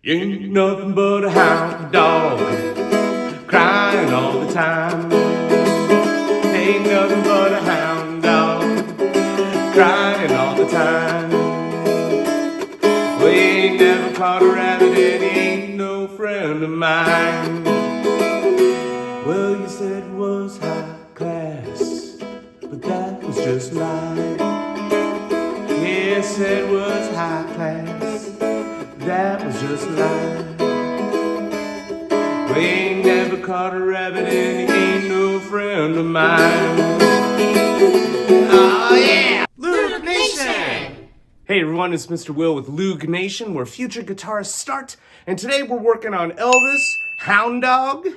You ain't nothing but a hound dog, crying all the time. Ain't nothing but a hound dog, crying all the time. We ain't never caught a rabbit and he ain't no friend of mine. Well, you said it was high class, but that was just lie. Yes, it was high class, that was just a lie. We ain't never caught a rabbit and he ain't no friend of mine. Oh yeah! Loog Nation! Hey everyone, it's Mr. Will with Loog Nation, where future guitarists start. And today we're working on Elvis, Hound Dog.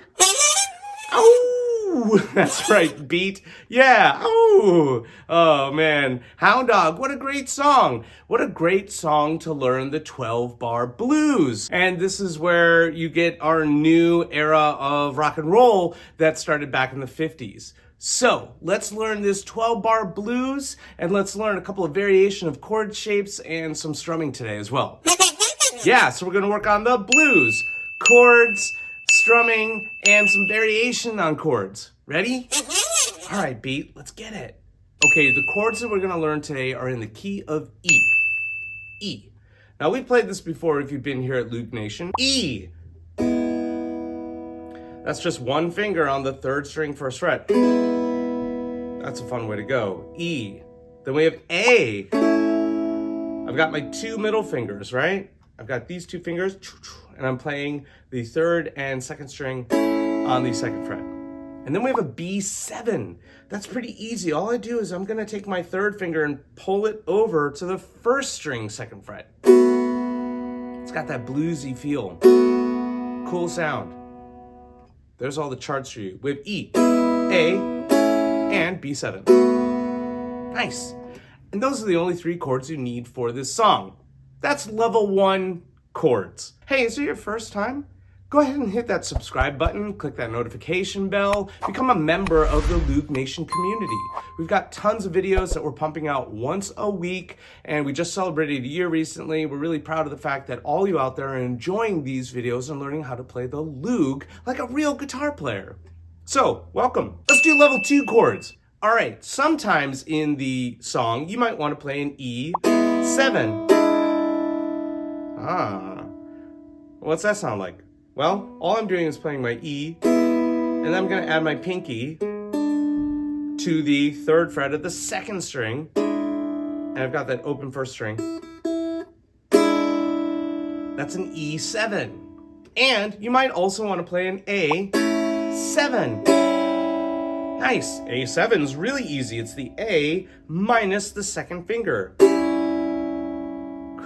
Oh, that's right, beat. Yeah, oh man. Hound Dog, what a great song. What a great song to learn the 12-bar blues. And this is where you get our new era of rock and roll that started back in the 50s. So let's learn this 12-bar blues, and let's learn a couple of variation of chord shapes and some strumming today as well. Yeah, so we're gonna work on the blues, chords, strumming, and some variation on chords. Ready? All right, beat, let's get it. Okay, the chords that we're gonna learn today are in the key of E. E. Now, we've played this before if you've been here at Loog Nation. E. That's just one finger on the third string first fret. That's a fun way to go. E. Then we have A. I've got my two middle fingers, right? I've got these two fingers, and I'm playing the third and second string on the second fret. And then we have a B7. That's pretty easy. All I do is I'm gonna take my third finger and pull it over to the first string second fret. It's got that bluesy feel. Cool sound. There's all the charts for you. We have E, A, and B7. Nice. And those are the only three chords you need for this song. That's level 1 chords. Hey, is it your first time? Go ahead and hit that subscribe button, click that notification bell, become a member of the Loog Nation community. We've got tons of videos that we're pumping out once a week, and we just celebrated a year recently. We're really proud of the fact that all you out there are enjoying these videos and learning how to play the Loog like a real guitar player. So, welcome. Let's do level 2 chords. All right, sometimes in the song, you might want to play an E7. What's that sound like? Well, all I'm doing is playing my E, and then I'm gonna add my pinky to the third fret of the second string, and I've got that open first string. That's an E7. And you might also want to play an A7. Nice, A7 is really easy. It's the A minus the second finger.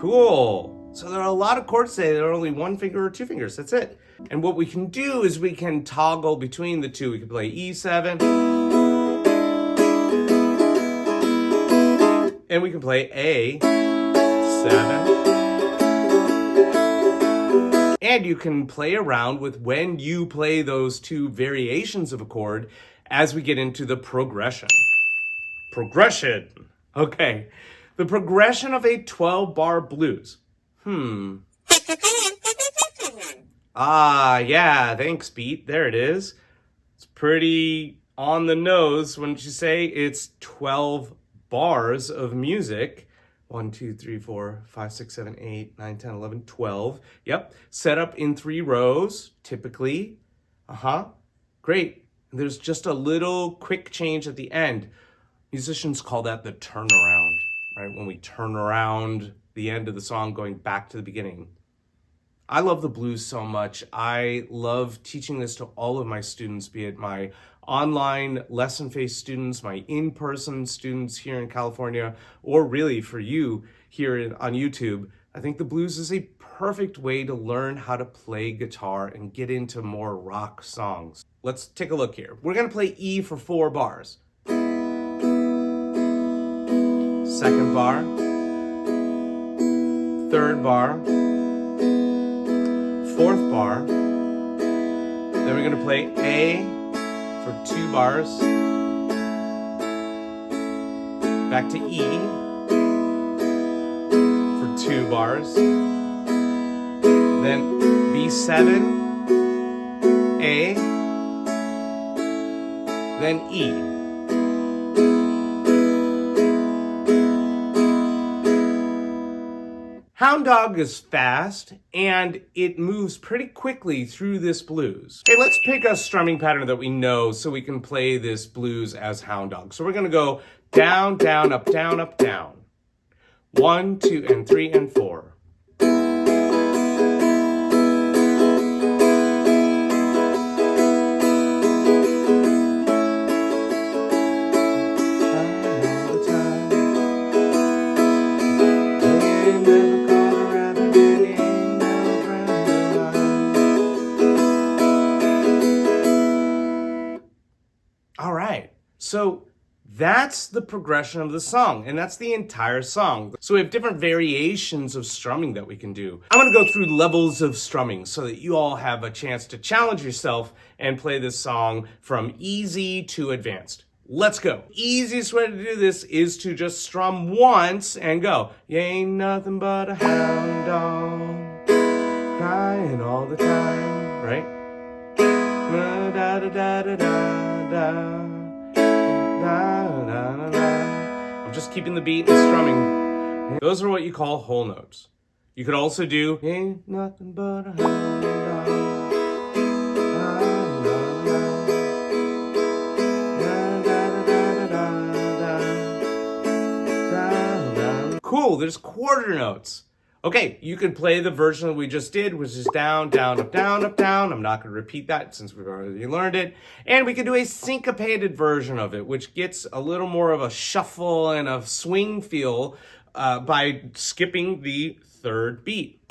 Cool. So there are a lot of chords today that are only one finger or two fingers. That's it. And what we can do is we can toggle between the two. We can play E7. And we can play A7. And you can play around with when you play those two variations of a chord as we get into the progression. Progression. Okay. The progression of a 12-bar blues. Yeah, thanks, beat. There it is. It's pretty on the nose, wouldn't you say? It's 12 bars of music. 1, 2, 3, 4, 5, 6, 7, 8, 9, 10, 11, 12. Yep, set up in 3 rows, typically. Great. There's just a little quick change at the end. Musicians call that the turnaround, right? When we turn around the end of the song going back to the beginning. I love the blues so much. I love teaching this to all of my students, be it my online lesson-based students, my in-person students here in California, or really for you here on YouTube. I think the blues is a perfect way to learn how to play guitar and get into more rock songs. Let's take a look here. We're gonna play E for 4 bars. Second bar, third bar, fourth bar. Then we're gonna play A for 2 bars. Back to E for 2 bars. then B7, A, then E. Hound Dog is fast, and it moves pretty quickly through this blues. Okay, let's pick a strumming pattern that we know so we can play this blues as Hound Dog. So we're gonna go down, down, up, down, up, down. 1, 2, and 3, and 4. All right, so that's the progression of the song, and that's the entire song. So we have different variations of strumming that we can do. I'm gonna go through levels of strumming so that you all have a chance to challenge yourself and play this song from easy to advanced. Let's go. Easiest way to do this is to just strum once and go. You ain't nothing but a hound dog, crying all the time, right? Da da da da da. I'm just keeping the beat and strumming. Those are what you call whole notes. You could also do ain't nothing but a hound dog. Cool, there's quarter notes. Okay, you could play the version that we just did, which is down, down, up, down, up, down. I'm not going to repeat that since we've already learned it. And we could do a syncopated version of it, which gets a little more of a shuffle and a swing feel by skipping the third beat.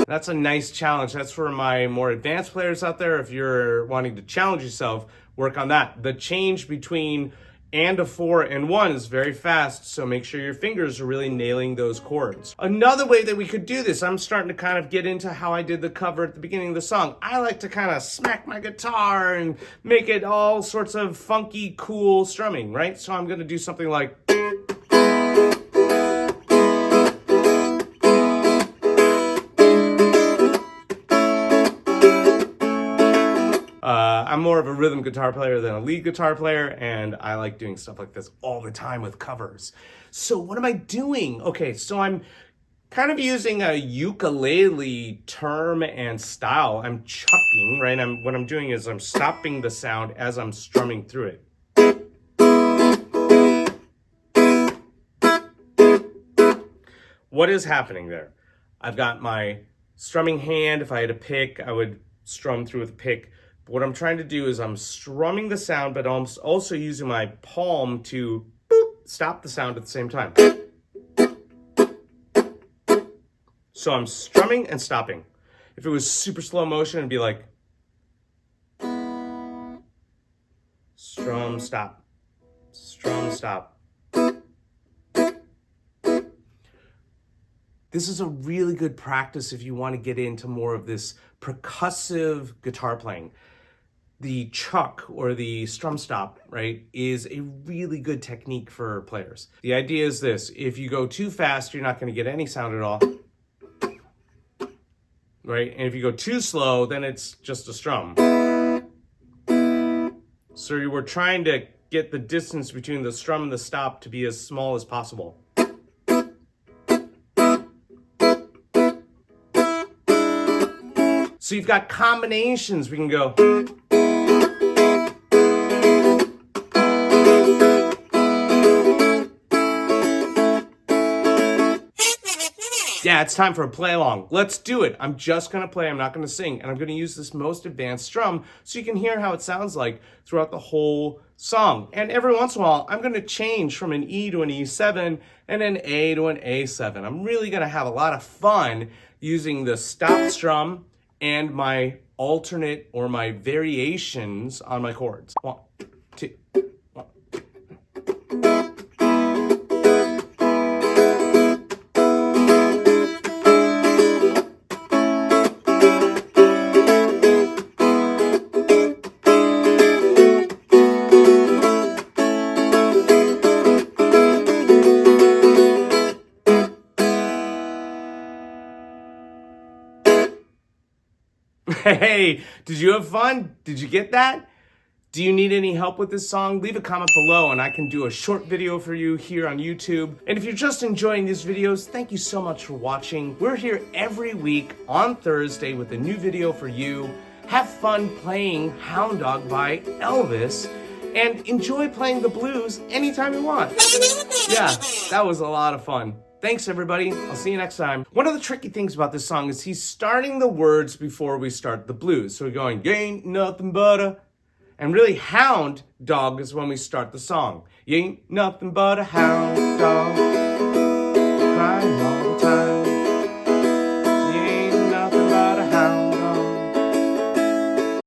That's a nice challenge. That's for my more advanced players out there. If you're wanting to challenge yourself, work on that. The change between and a 4 and 1 is very fast, so make sure your fingers are really nailing those chords. Another way that we could do this, I'm starting to kind of get into how I did the cover at the beginning of the song. I like to kind of smack my guitar and make it all sorts of funky, cool strumming, right? So I'm gonna do something like... I'm more of a rhythm guitar player than a lead guitar player, and I like doing stuff like this all the time with covers. So what am I doing? Okay, so I'm kind of using a ukulele term and style. I'm chucking, right? What I'm doing is I'm stopping the sound as I'm strumming through it. What is happening there? I've got my strumming hand. If I had a pick, I would strum through with a pick. What I'm trying to do is I'm strumming the sound, but I'm also using my palm to boop, stop the sound at the same time. So I'm strumming and stopping. If it was super slow motion, it'd be like strum, stop, strum, stop. This is a really good practice if you want to get into more of this percussive guitar playing. The chuck or the strum stop, right, is a really good technique for players. The idea is this: if you go too fast, you're not going to get any sound at all, right? And if you go too slow, then it's just a strum. So you were trying to get the distance between the strum and the stop to be as small as possible. So you've got combinations. We can go. Yeah, it's time for a play along. Let's do it. I'm just gonna play, I'm not gonna sing, and I'm gonna use this most advanced strum so you can hear how it sounds like throughout the whole song. And every once in a while, I'm gonna change from an E to an E7 and an A to an A7. I'm really gonna have a lot of fun using the stop strum and my alternate or my variations on my chords. 1, 2, 1. Hey, did you have fun? Did you get that? Do you need any help with this song? Leave a comment below and I can do a short video for you here on YouTube. And if you're just enjoying these videos, thank you so much for watching. We're here every week on Thursday with a new video for you. Have fun playing Hound Dog by Elvis and enjoy playing the blues anytime you want. Yeah, that was a lot of fun. Thanks, everybody. I'll see you next time. One of the tricky things about this song is he's starting the words before we start the blues. So we're going, you ain't nothing but a... And really, hound dog is when we start the song. You ain't nothing but a hound dog, crying all the time.